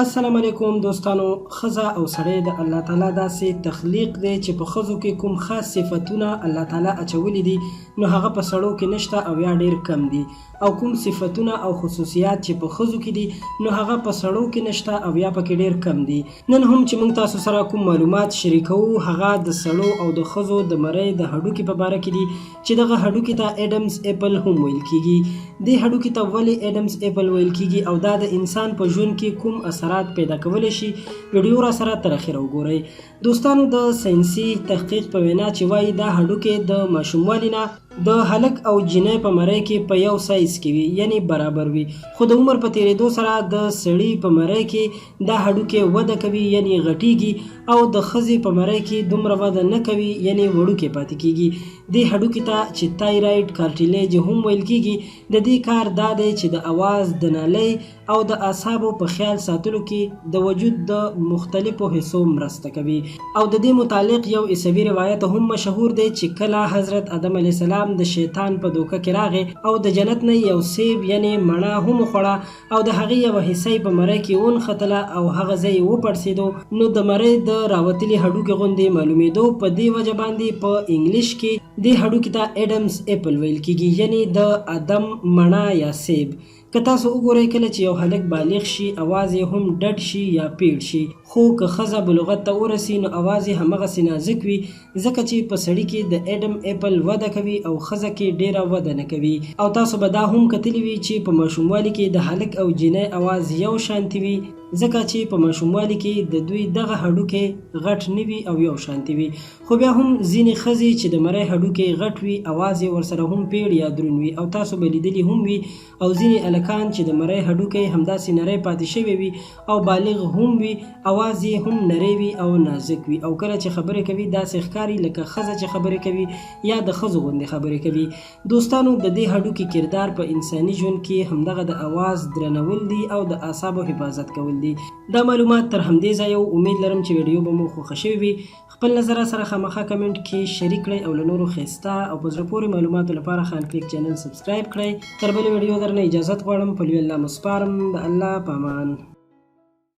السلام علیکم دوستانو. ښځه او سړی د الله تعالی داسې تخلیق دی چې په ښځو کې کوم خاص صفتونه الله تعالی اچولی دي نو هغه په سړو کې نشته او یا ډیر کم دي، او کوم صفتونه او خصوصیات چې په ښځو کې دي نو هغه په سړو کې نشته او یا پکې ډیر کم دي. نن هم چې موږ تاسو سره کوم معلومات شریکوو هغه د سړو او د ښځو د مرۍ د هډوکي په باره کې دي چې دغه هډوکي ته ایډمز ایپل هم ویل کیږي. دې هډوکي ته ولې ایډمز ایپل ویل کیږي او دا د انسان په ژوند کې کوم اثرات پیدا کولی شي، ویډیو را سره تر اخره وګورئ. دوستانو، د ساینسي تحقیق په وینا چې وایي دا هډوکي د ماشوموالي نه د هلک او جینۍ په مرۍ کې په یو سایز کې وي، یعنی برابر وي، خو د عمر په تیریدو سره د سړي په مرۍ کې دا هډوکي وده کوي، یعنی غټیږي، او د ښځې په مرۍ کې دومره وده نه کوي، یعنی وړوکې پاتې کیږي. دې هډوکي ته چې تایراید کارټیلیج هم ویل کیږي. د دې کار دا دی چې د اواز، د نالۍ او د اعصابو په خیال ساتلو کې د وجود د مختلفو حصو مرسته کوي. او د دې متعلق یو عیسوي روایت هم مشهور دی چې کله حضرت آدم علیه السلام د شیطان په دوکه کې راغی او د جنت نه یو سیب یعنی مڼه هم وخوړه او د هغې یوه حصه یې په مرۍ کې ونښتله او هغه ځای یې وپړسېدو، نو د مرۍ د راوتلي هډوکي غوندې معلومېدو. په دې وجه باندې په انګلیش کې دې هډوکي ته ایډمز ایپل ویل کیږي، یعنی د ادم مڼه یا سیب. که تاسو وګورئ کله چې یو هلک بالغ شي اواز یې هم ډډ شي یا پیړ شي، خو که ښځه بلوغت ته ورسي نو اواز یې همغسې نازک وي، ځکه چې په سړي کې د ایډم ایپل وده کوي او ښځه کې ډیره وده نه کوي. او تاسو به دا هم کتلی وي چې په ماشوموالي کې د هلک او جینۍ اواز یو شانتي وي، ځکه چې په ماشوموالي کې د دوی دغه هډوکي غټ نه وي او یو شانتي وي. خو بیا هم ځینې ښځې چې د مرۍ هډوکي غټ وي اواز یې ورسره هم پیړ یا دروند وي، او تاسو به لیدلي هم وي. او ځینې هلکان چې د مرۍ هډوکي همداسې نری پاتې شوي وي او بالغ هم وي، اواز یې هم نری وي او نازک وي، او کله چې خبرې کوي داسې ښکاري لکه ښځه چې خبرې کوي یا د ښځو غوندې خبرې کوي. دوستانو، د دې هډوکي کردار په انساني ژوند کې همدغه د اواز درنول دي او د اعصابو حفاظت کول دي. دا معلومات تر همدې ځایه امید لرم چې ویډیو به مو خوښه شوې وي. خپل نظر سره خامخا کمنټ کې شریک کړئ او له نورو ښایسته او په زړه پورې معلوماتو لپاره خان کلیک چینل سبسکرایب کړئ. تر بلې ویډیو درنه اجازت غواړم. په لوی الله مو سپارم. د الله په امان.